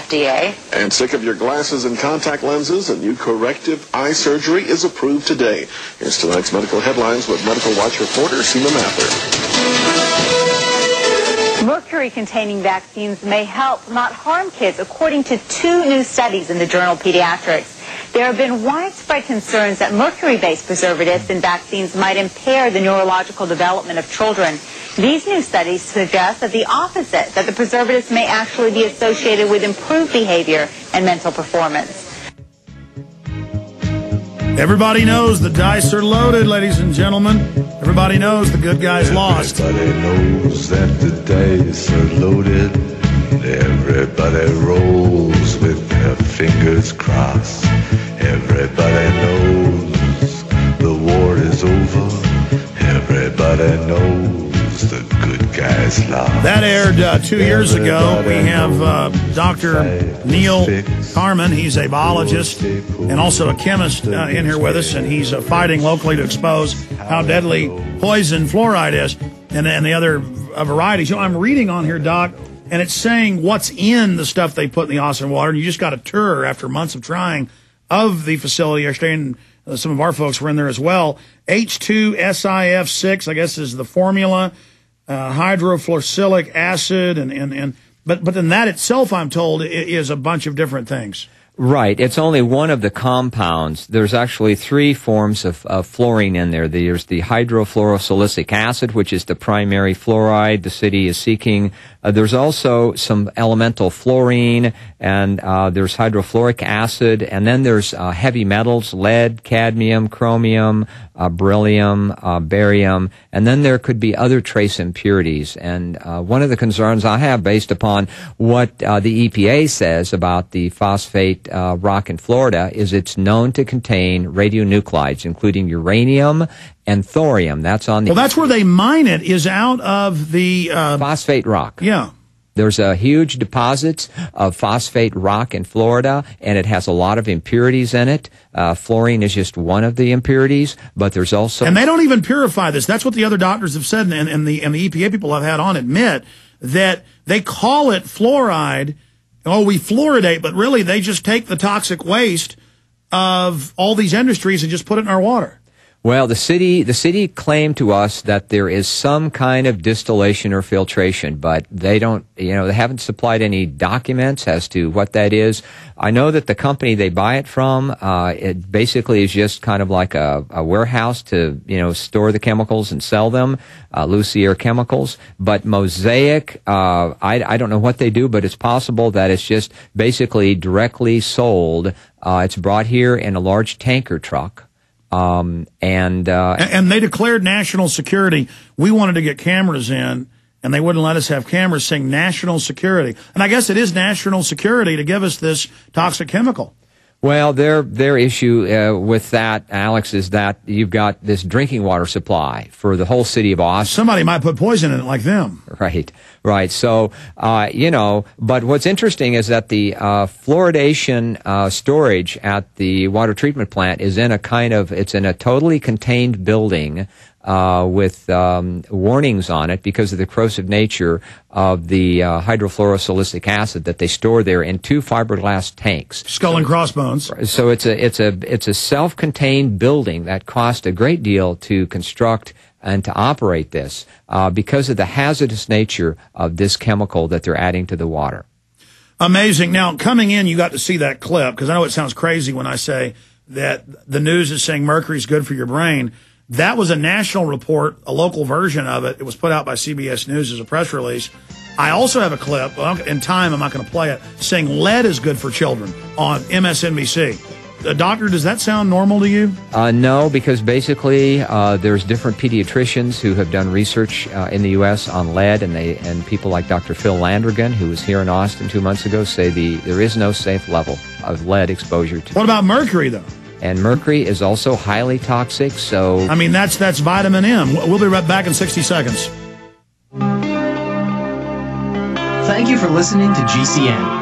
FDA. And sick of your glasses and contact lenses? A new corrective eye surgery is approved today. Here's tonight's medical headlines with Medical Watch reporter Seema Mather. Mercury-containing vaccines may help, not harm kids, according to 2 new studies in the journal Pediatrics. There have been widespread concerns that mercury-based preservatives in vaccines might impair the neurological development of children. These new studies suggest that the opposite, that the preservatives may actually be associated with improved behavior and mental performance. Everybody knows the dice are loaded, ladies and gentlemen. Everybody knows the good guys lost. Everybody knows that the dice are loaded. Everybody rolls with their fingers crossed. Everybody knows the war is over. Everybody knows the good guys lost. That aired 2 years ago. We have Dr. Neil Carman. He's a biologist and also a chemist in here with us, and he's fighting locally to expose how deadly poison fluoride is and the other varieties. You know, I'm reading on here, Doc, and it's saying what's in the stuff they put in the Austin water, and you just got a tour after months of trying of the facility. And some of our folks were in there as well. H2SIF6, I guess, is the formula. Hydrofluoric acid, but then that itself, I'm told, is a bunch of different things. Right. It's only one of the compounds. There's actually 3 forms of fluorine in there. There's the hydrofluorosilicic acid, which is the primary fluoride the city is seeking. There's also some elemental fluorine, and there's hydrofluoric acid, and then there's heavy metals, lead, cadmium, chromium, beryllium, barium, and then there could be other trace impurities. And one of the concerns I have, based upon what the EPA says about the phosphate rock in Florida, is it's known to contain radionuclides, including uranium and thorium. That's on the... Well, that's where they mine it, is out of the... phosphate rock. Yeah. There's a huge deposits of phosphate rock in Florida, and it has a lot of impurities in it. Fluorine is just one of the impurities, but there's also... And they don't even purify this. That's what the other doctors have said, and the EPA people I've had on admit that they call it fluoride. Oh, we fluoridate, but really they just take the toxic waste of all these industries and just put it in our water. Well, the city claimed to us that there is some kind of distillation or filtration, but they don't, they haven't supplied any documents as to what that is. I know that the company they buy it from, it basically is just kind of like a warehouse to, store the chemicals and sell them, Lucier Chemicals. But Mosaic, I don't know what they do, but it's possible that it's just basically directly sold. It's brought here in a large tanker truck. And they declared national security. We wanted to get cameras in, and they wouldn't let us have cameras, saying national security. And I guess it is national security to give us this toxic chemical. Well, their issue with that, Alex, is that you've got this drinking water supply for the whole city of Austin. Somebody might put poison in it like them. Right. So, but what's interesting is that the fluoridation storage at the water treatment plant is in it's in a totally contained building with warnings on it because of the corrosive nature of the hydrofluorosilicic acid that they store there in 2 fiberglass tanks. Skull and crossbones. So it's a self-contained building that cost a great deal to construct and to operate this because of the hazardous nature of this chemical that they're adding to the water. Amazing. Now, coming in, you got to see that clip, because I know it sounds crazy when I say that the news is saying mercury is good for your brain. That was a national report, a local version of it. It was put out by CBS News as a press release. I also have a clip, in time I'm not going to play it, saying lead is good for children on MSNBC. Doctor, does that sound normal to you? No, because basically there's different pediatricians who have done research in the U.S. on lead, and people like Dr. Phil Landrigan, who was here in Austin 2 months ago, say there is no safe level of lead exposure to. What about mercury, though? And mercury is also highly toxic, so... I mean, that's vitamin M. We'll be right back in 60 seconds. Thank you for listening to GCN.